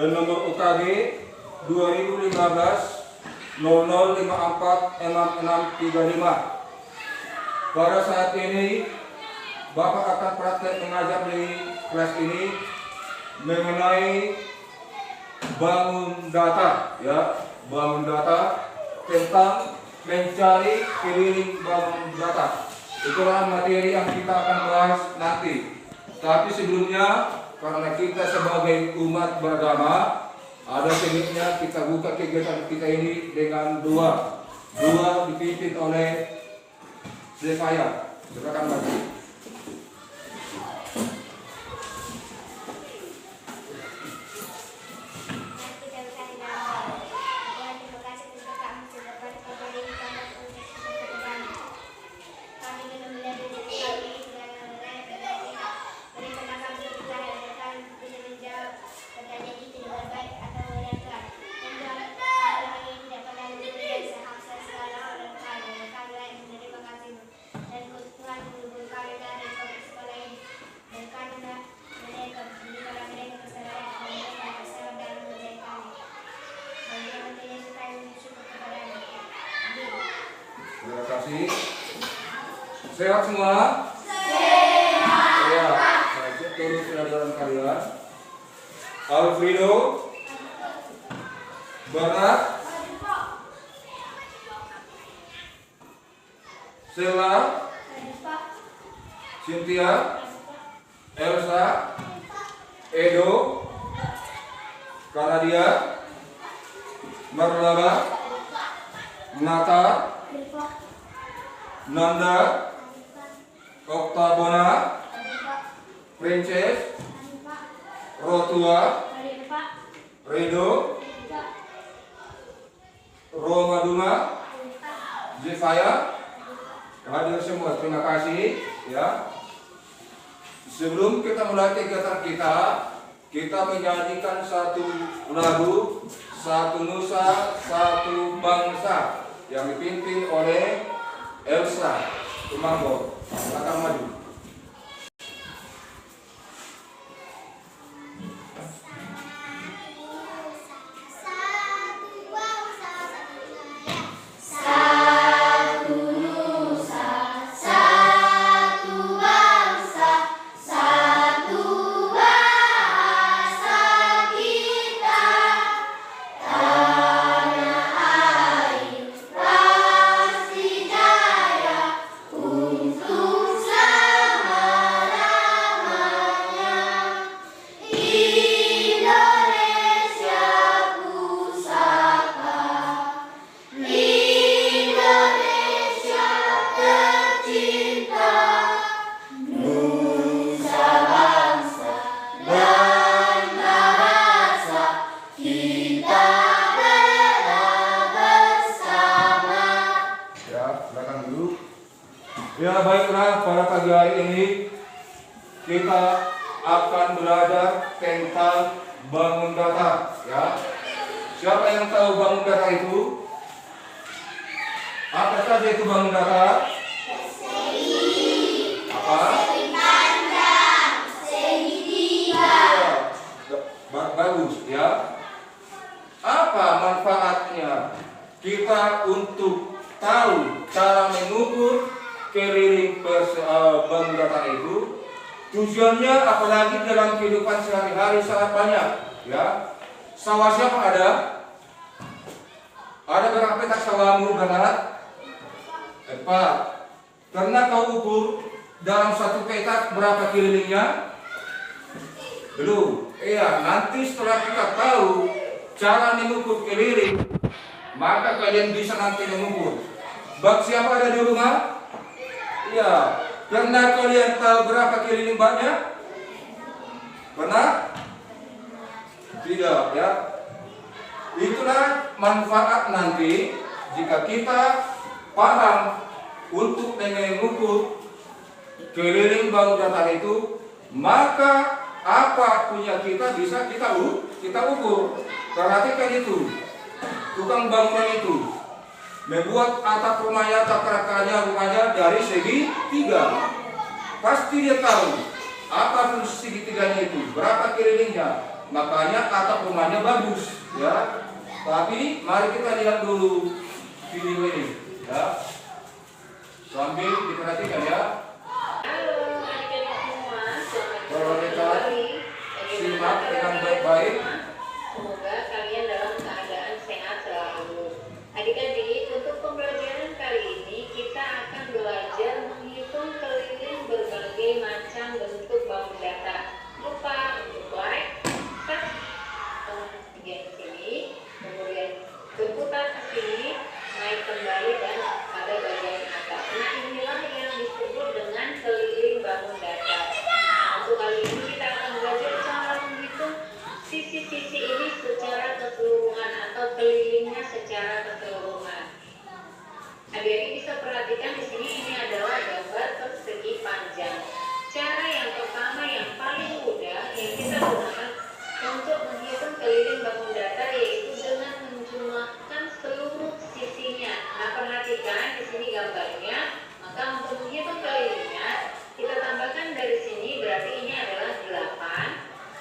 nomor UKG 2015 0054 6635. Pada saat ini Bapak akan praktek mengajar di kelas ini mengenai bangun data, ya, bangun data tentang mencari keliling bangun data. Itulah materi yang kita akan bahas nanti. Tapi sebelumnya, karena kita sebagai umat beragama, ada sebaiknya kita buka kegiatan kita ini dengan doa dipimpin oleh Zefaya. Silakan maju. Terima kasih. Sehat semua? Sehat. Ya, saya turun kesadaran kalian. Alfredo, Bernard, Sela, Cynthia, Elsa, Edo, Kanadia, Marlaba, Nata, Nanda, Oktabona, Princess, Rotua, Redo, Romaduma, Zefaya, hadir semua. Terima kasih, ya. Sebelum kita mulai kegiatan kita menyanyikan satu lagu, satu nusa, satu bangsa yang dipimpin oleh Elsa Tumanggo. Silakan maju. Ya, baiklah, pada pagi hari ini kita akan belajar tentang bangun data, ya. Siapa yang tahu bangun data itu? Apa saja itu bangun data? Apa? Bagus, ya. Apa manfaatnya kita untuk tahu cara mengukur keliling bangun data itu? Tujuannya apalagi dalam kehidupan sehari-hari sangat banyak, ya. Sawah siapa ada? Ada berapa petak sawahmu, Bernard? 4. Pernah kau ukur dalam satu petak berapa kelilingnya? Belum. Iya, nanti setelah kita tahu cara mengukur keliling, maka kalian bisa nanti mengukur. Bak siapa ada di rumah? Iya. Pernah kalian tahu berapa keliling baknya? Pernah? Tidak, ya. Itulah manfaat nanti jika kita paham untuk mengukur keliling bangun data itu, maka apa punya kita bisa kita ukur. Perhatikan itu, tukang bangunan itu membuat atap rumahnya, rumahnya dari segi 3. Pasti dia tahu apa fungsi segitiganya itu, berapa kelilingnya. makanya atap rumahnya bagus ya. Tapi mari kita lihat dulu video ini ya, sambil diperhatikan ya. Halo adik-adik semua, Kalau selamat kita kembali. simak dengan baik-baik. Semoga kalian dalam keadaan sehat selalu. Adik-adik, untuk pembelajaran kali ini kita akan belajar menghitung keliling berbagai macam bentuk bangun data. Lupa untuk like, subscribe di sini, kemudian berputar ke sini, naik kembali dan pada bagian atas. Nah, inilah yang disebut dengan keliling bangun data. Untuk kali ini kita akan belajar cara menghitung sisi-sisi ini secara keseluruhan atau kelilingnya secara keseluruhan. Adik-adik bisa perhatikan di sini, ini adalah gambar persegi panjang. Cara yang pertama yang paling mudah yang kita gunakan untuk menghitung keliling bangun data yaitu dengan menjumlahkan seluruh sisinya. Nah, perhatikan di sini gambarnya. Maka untuk menghitung kelilingnya kita tambahkan dari sini, berarti ini adalah 8.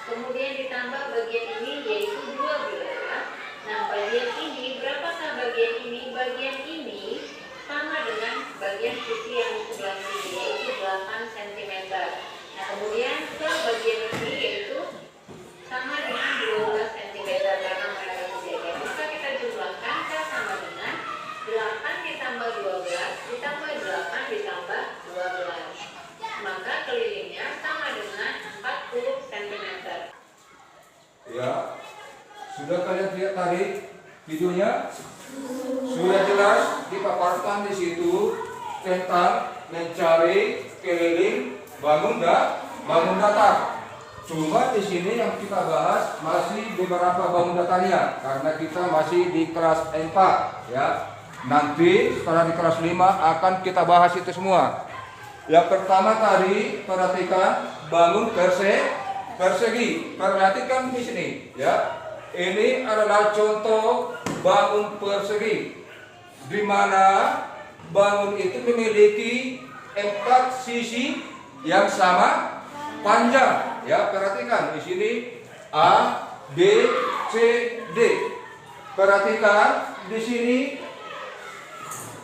Kemudian ditambah bagian ini yaitu 12. Nah, bagian ini, berapakah bagian ini? Bagian ini sama dengan bagian sisi yang di sebelah sini yaitu 8 cm. Nah, kemudian ke bagian ini yaitu sama dengan 12 cm karena mereka sejajar. Maka kita jumlahkan, K sama dengan 8 ditambah 12 ditambah 8 ditambah 12. Maka kelilingnya sama dengan 40 cm. Ya, sudah kalian lihat tadi videonya? Sudah jelas dipaparkan di situ tentang mencari keliling bangun datar. Cuma di sini yang kita bahas masih beberapa bangun datarnya karena kita masih di kelas 4 ya. Nanti setelah di kelas 5 akan kita bahas itu semua. Yang pertama tadi perhatikan bangun persegi. Perhatikan di sini ya. Ini adalah contoh bangun persegi di mana bangun itu memiliki 4 sisi yang sama panjang ya. Perhatikan di sini A, B, C, D. Perhatikan di sini.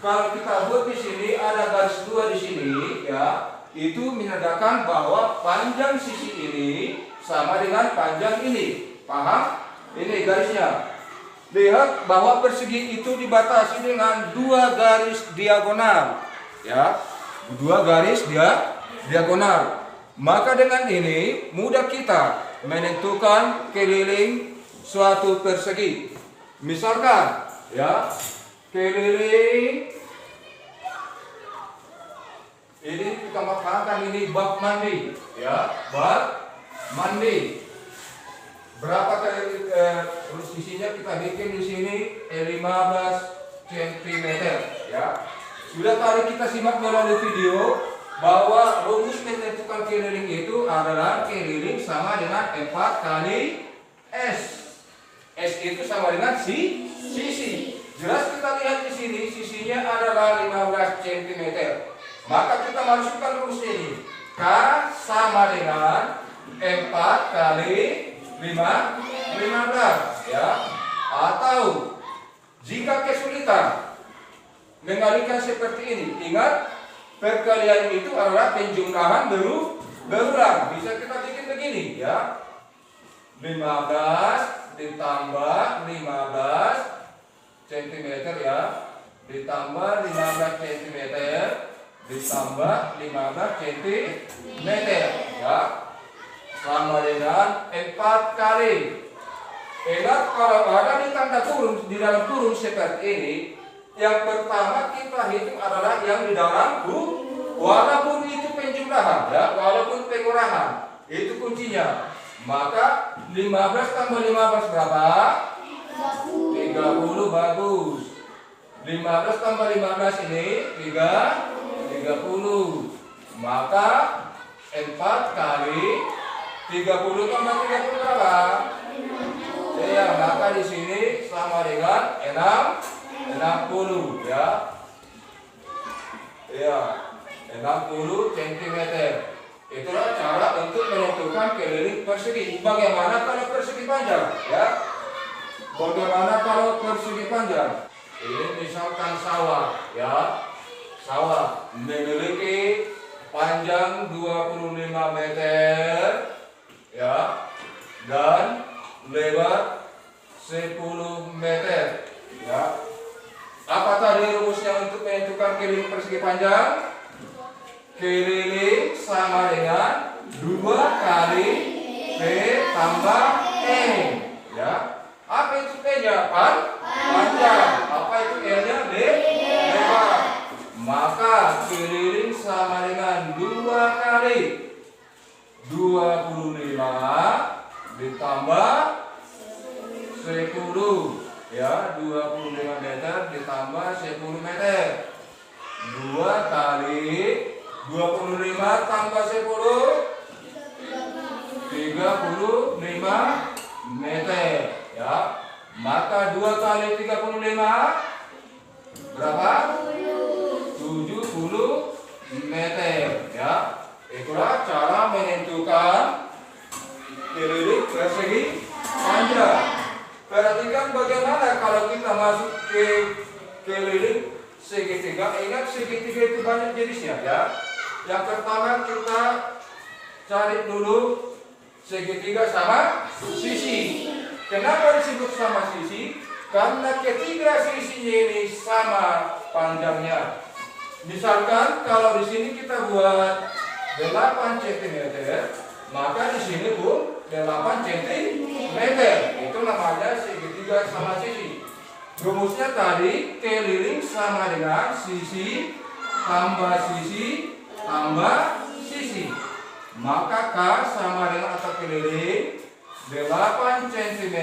Kalau kita buat di sini ada garis 2 di sini ya, itu menandakan bahwa panjang sisi ini sama dengan panjang ini. Paham? Ini garisnya. Lihat bahwa persegi itu dibatasi dengan 2 garis diagonal ya. 2 garis diagonal. Maka dengan ini mudah kita menentukan keliling suatu persegi. Misalkan ya, keliling ini kita makan ini bak mandi ya, bak mandi. Berapa kali sisinya kita bikin di sini 15 cm ya. Sudah tadi kita simak melalui video bahwa rumus menentukan keliling itu adalah keliling sama dengan 4 kali S. S itu sama dengan sisi. Jelas kita lihat di sini sisinya adalah 15 cm. Maka kita masukkan rumus ini. K sama dengan 4 kali 15 ya. Atau jika kesulitan mengalihkan seperti ini, ingat perkalian itu adalah penjumlahan berulang. Bisa kita bikin begini ya. 15 ditambah 15 cm ya, ditambah 15 cm ditambah 15 cm ya, sama dengan 4 kali. Ingat kalau ada di tanda kurung, di dalam kurung seperti ini, yang pertama kita hitung adalah yang di dalam walaupun itu penjumlahan ya, walaupun pengurangan, itu kuncinya. Maka 15 tambah 15 berapa? 30, bagus. 15 tambah 15 ini 30. Maka 4 kali 30 tambah 30 berapa? Ya, maka di sini sama dengan 60 ya. Ya, 60 cm. Itulah cara untuk menentukan keliling persegi. Bagaimana kalau persegi panjang? Ya, bagaimana kalau persegi panjang? Ini misalkan sawah, ya, sawah memiliki panjang 25 meter, ya, dan lebar 10 meter, ya. Apa tadi rumusnya untuk menentukan keliling persegi panjang? Keliling sama dengan 2 kali P tambah E. Ya. Apa itu P-nya? Panjang. Apa itu L-nya? Lebar. Maka keliling sama dengan 2 kali 25 ditambah 10. Ya, 25 meter ditambah 10 meter. 2 kali 25 tambah 10 35 meter, ya. Maka 2 kali 35 berapa? 70 meter, ya. Itulah cara menentukan keliling persegi panjang. Perhatikan bagaimana kalau kita masuk ke keliling segitiga. Ingat segitiga itu banyak jenisnya, ya. Yang pertama kita cari dulu segitiga sama sisi. Kenapa disebut sama sisi? Karena ketiga sisinya ini sama panjangnya. Misalkan kalau di sini kita buat 8 cm, maka di sini pun 8 cm. Itu namanya segitiga sama sisi. Rumusnya tadi keliling sama dengan sisi tambah sisi tambah sisi. Maka K sama dengan atau keliling 8 cm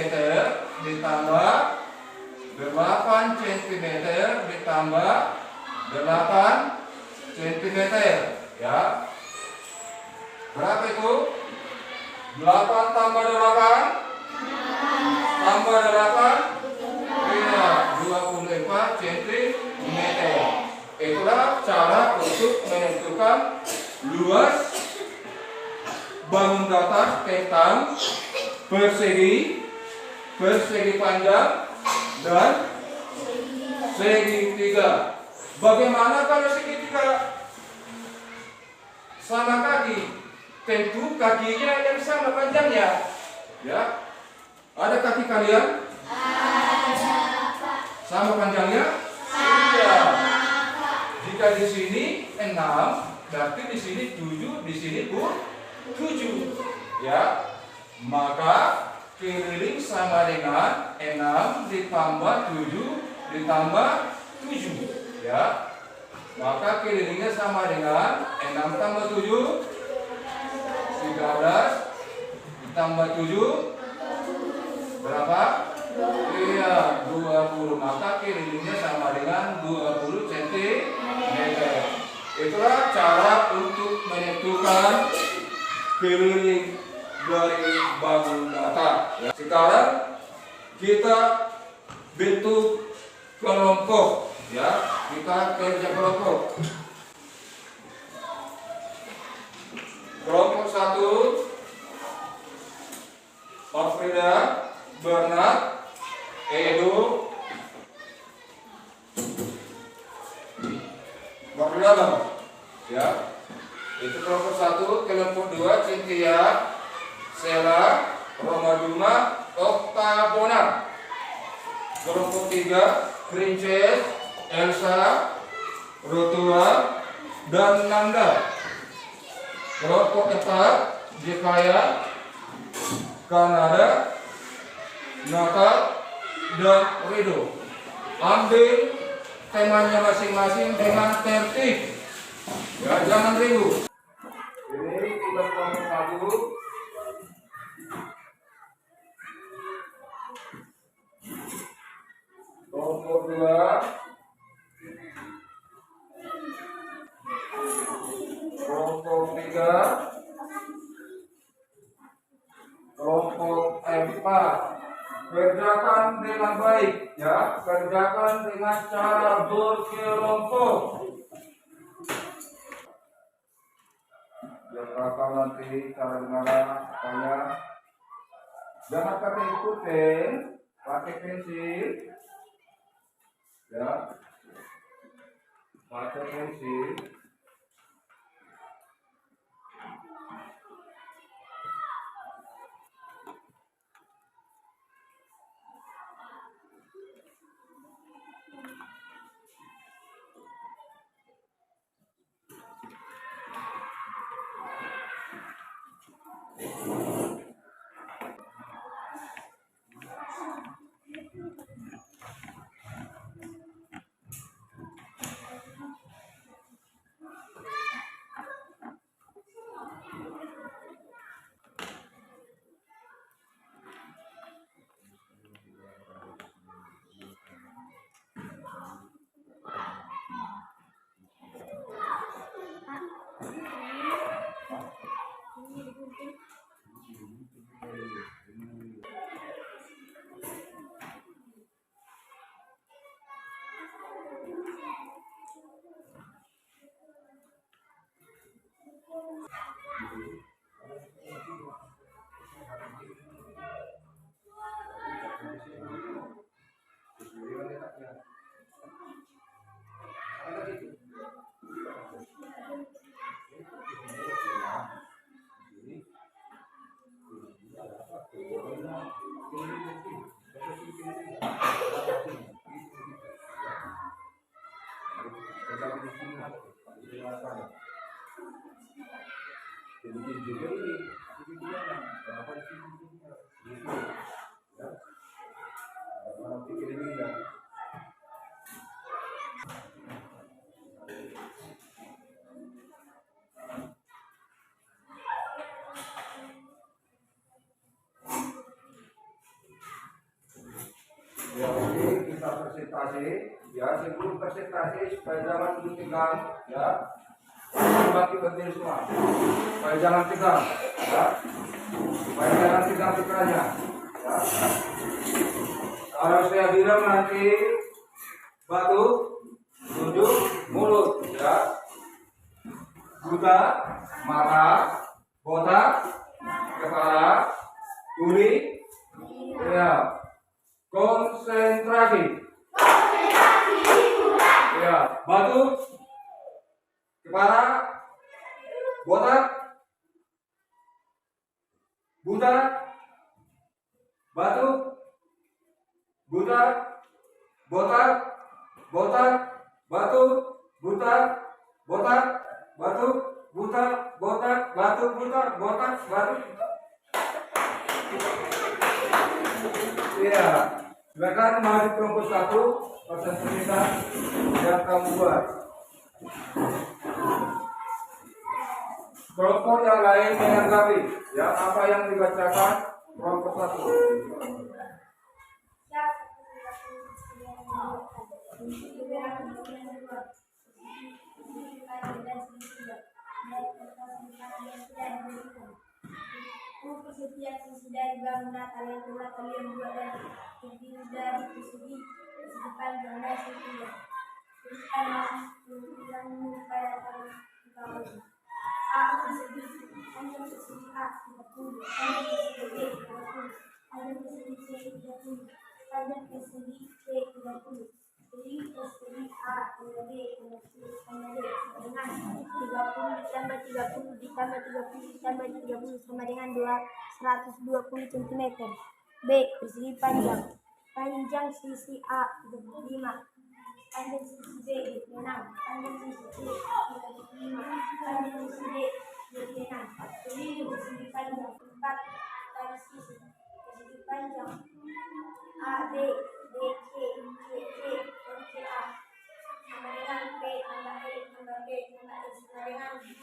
ditambah 8 cm ditambah 8 cm, ya. Berapa itu? 8 tambah 8 tambah 8, iya, 24 cm. Itulah cara untuk menentukan luas bangun datar tentang persegi panjang dan segitiga. Bagaimana kalau segitiga sama kaki? Tentu kakinya yang sama panjangnya, ya. Ada kaki kalian? Ada. Sama panjangnya? Iya. Jika di sini 6, berarti di sini 7, di sini pun 7, ya. Maka keliling sama dengan 6 ditambah 7 ditambah 7, ya. Maka kelilingnya sama dengan 6 tambah 7 13 ditambah 7 berapa? Iya, 20. Maka kelilingnya sama dengan 20 cm. Itulah cara untuk menentukan keliling dari bangun datar, ya. Sekarang kita bentuk kelompok, ya. Kita kerja kelompok. Kelompok 1, Alfreda, Bernard, Edo, Bernard, ya. Itu kelompok 1. Kelompok 2, Cynthia, Sela, Romaduma, Octabona. Kelompok 3, Princess, Elsa, Rotua, dan Nanda. Kelompok 4, Jekaya, Kanada, Natal, dan Rido. Ambil temanya masing-masing dengan tertib, ya, jangan ribut. Ini tugas kelompok 1. Kelompok 2, kelompok 3, kelompok 4. Kerjakan dengan baik, ya. Kerjakan dengan cara berkelompok. Biar kakak nanti cara mengarah supaya jangan pakai pulpen, pakai pensil, ya, pakai pensil. Ya, oke, kita presentasi. Ya, sebelum presentasi supaya jangan dulu tegang, ya. Bagi berdiri semua, supaya jangan tegang, ya. Supaya jangan tegang pikirannya, ya. Kalau saya bilang nanti batu, tunjuk, mulut, ya. Buta, mata, botak, kepala, tuli, ya. Konsentrasi. Ya, batu, kepala, botak, buta, batu, buta, botak, botak, batu, buta, botak, batu, buta, botak, batu, buta, botak, batu. Ya, silakan mari kelompok 1 presentasikan yang kamu buat. Kelompok yang lain menanggapi ya apa yang dibacakan kelompok 1. Setiap sisi dari bangunan kalian telah kalian buat dan terdiri dari persegi panjang dan segi. Tuliskan yang pada tahun A persegi panjang persegi A 30, panjang persegi B 30, panjang persegi C 30, panjang persegi C 30. Jadi persegi A tambah B tambah C tambah D dengan 30 ditambah 30 ditambah 30 ditambah 30 sama dengan 120 cm. B. Persegi panjang. Panjang sisi A 35, panjang sisi B 26, panjang sisi C 35, panjang sisi D 26. Jadi persegi panjang 4 dari sisi. Persegi panjang A B B C C C dan C A sama dengan P tambah E tambah B tambah E sama dengan 2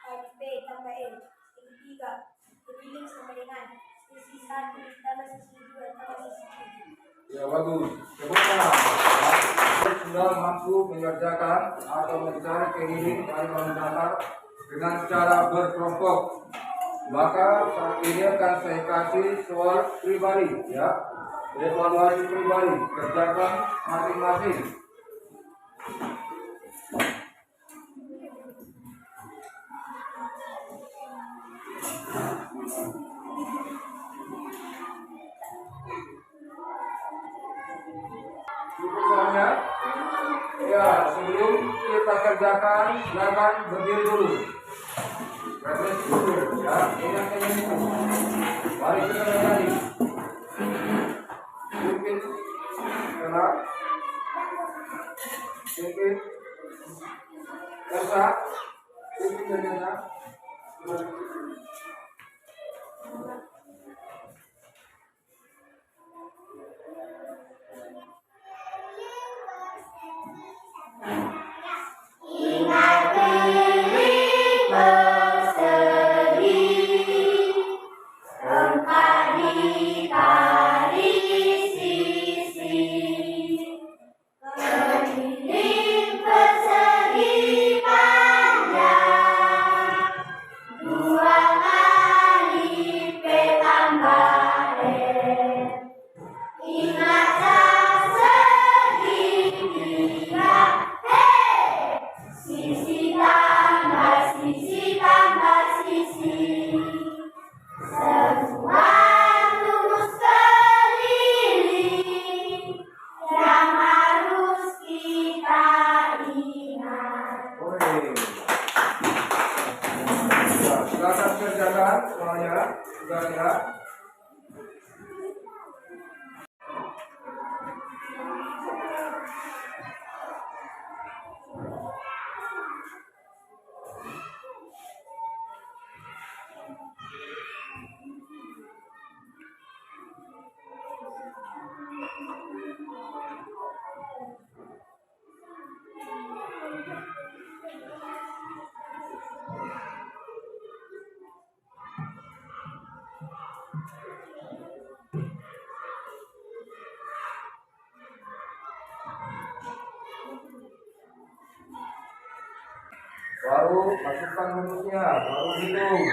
kali P tambah E. Segitiga keliling sama dengan sisi 1 tambah sisi 2 tambah sisi 3. Ya, bagus. Sebutkan sudah mampu mengerjakan atau mencari keliling dari bangun datar dengan cara berkelompok. Maka saat ini akan saya kasih soal pribadi, ya, evaluasi pribadi, kerjakan masing-masing. Cukup soalnya? Ya, sebelum kita kerjakan, silakan berdiri dulu. Refleksi dulu, ya. Ini yang kalian itu. Mari kita kembali. Mungkin tenang. Mungkin kerja. Mungkin ternyata. Silakan kerjakan semuanya, sudah ya. Baru masukkan rumusnya, baru hitung.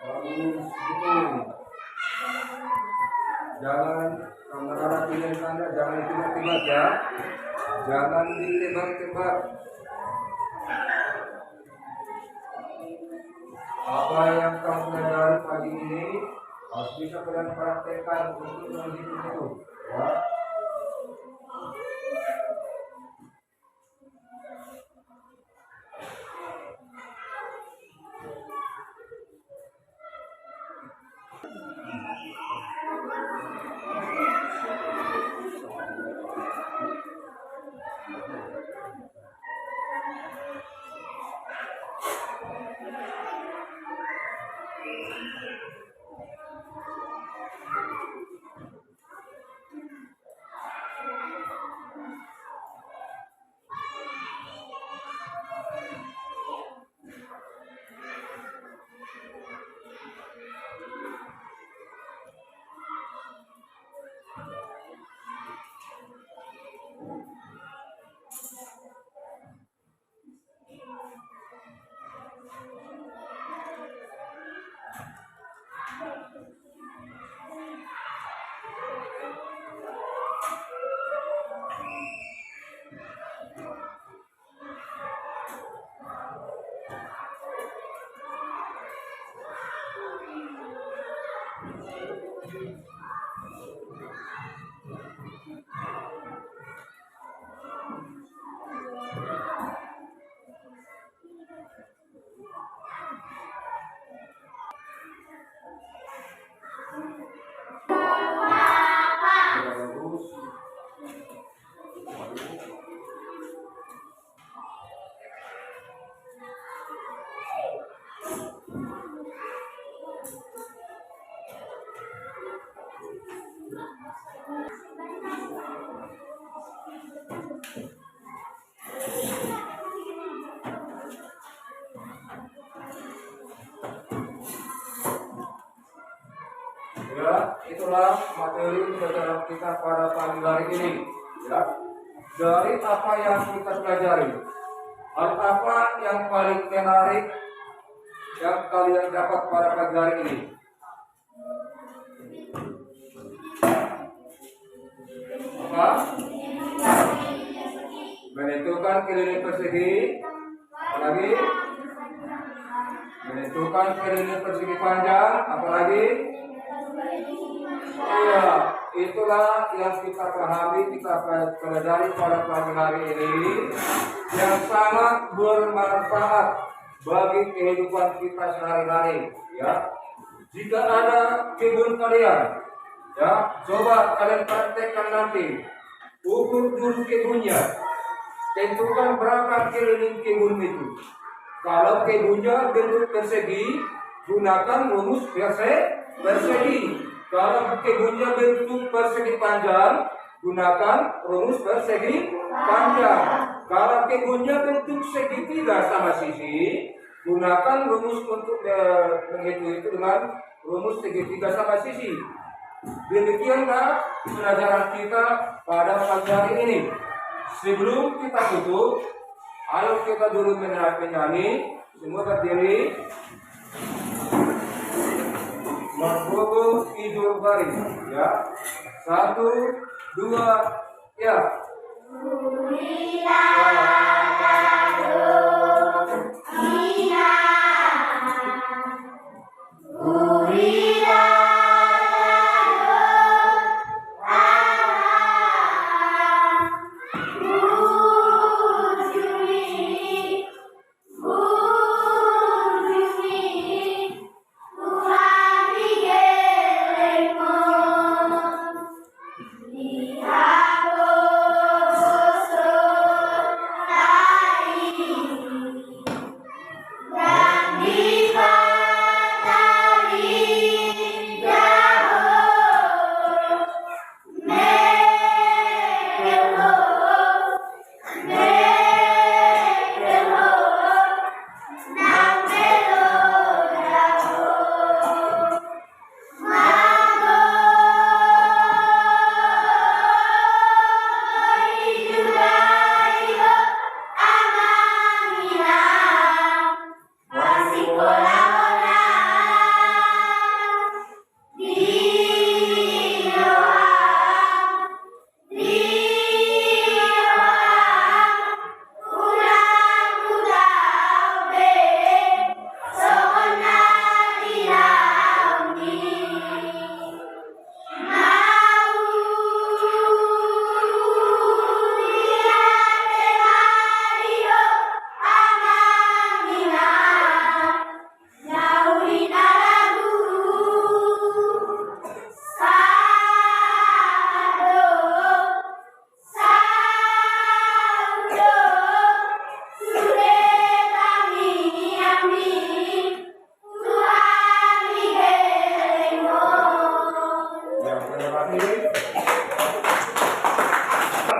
Bagus, hitung. Jangan kamera pilih tanda, jangan ditebak-tebak ya. Jangan ditebak-tebak. Apa yang kamu pelajari pagi ini harus bisa kalian praktekkan untuk menghitung itu, ya. Ya, itulah materi pelajaran kita pada pagi hari ini. Ya, dari apa yang kita pelajari, hal apa yang paling menarik yang kalian dapat pada pagi hari ini? Apa? Menentukan keliling persegi. Apalagi? Menentukan keliling persegi panjang. Apalagi? Iya, itulah yang kita pahami, kita pelajari pada pagi hari ini, yang sangat bermanfaat bagi kehidupan kita sehari-hari. Ya, jika ada kebun kalian, ya, coba kalian praktekkan nanti. Ukur dulu kebunnya, tentukan berapa keliling kebun itu. Kalau kebunnya bentuk persegi, gunakan rumus persegi. Kalau kebunnya bentuk persegi panjang, gunakan rumus persegi panjang. Kalau kebunnya bentuk segitiga sama sisi, gunakan rumus untuk menghitung itu dengan rumus segitiga sama sisi. Demikianlah pelajaran kita pada pagi hari ini. Sebelum kita tutup, ayo kita dulu menyanyi. Semua berdiri. Berfoto tidur baring, ya. 1, 2, ya.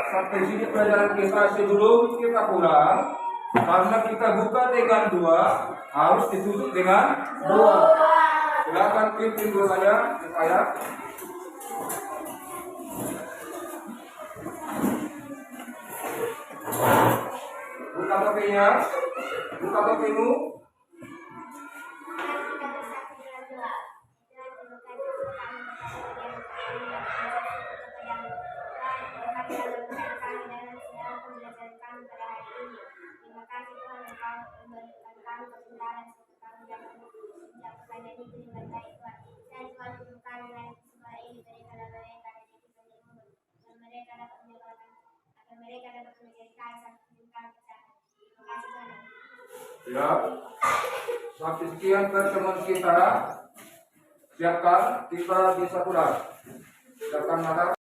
Sampai sini pelajaran kita. Sebelum kita pulang, karena kita buka dengan 2, harus ditutup dengan 2. Silakan pimpin doanya supaya buka topinya, buka topimu. Ya, sampai sekian pertemuan kita. Siapkan, kita bisa pulang. Siapkan mata.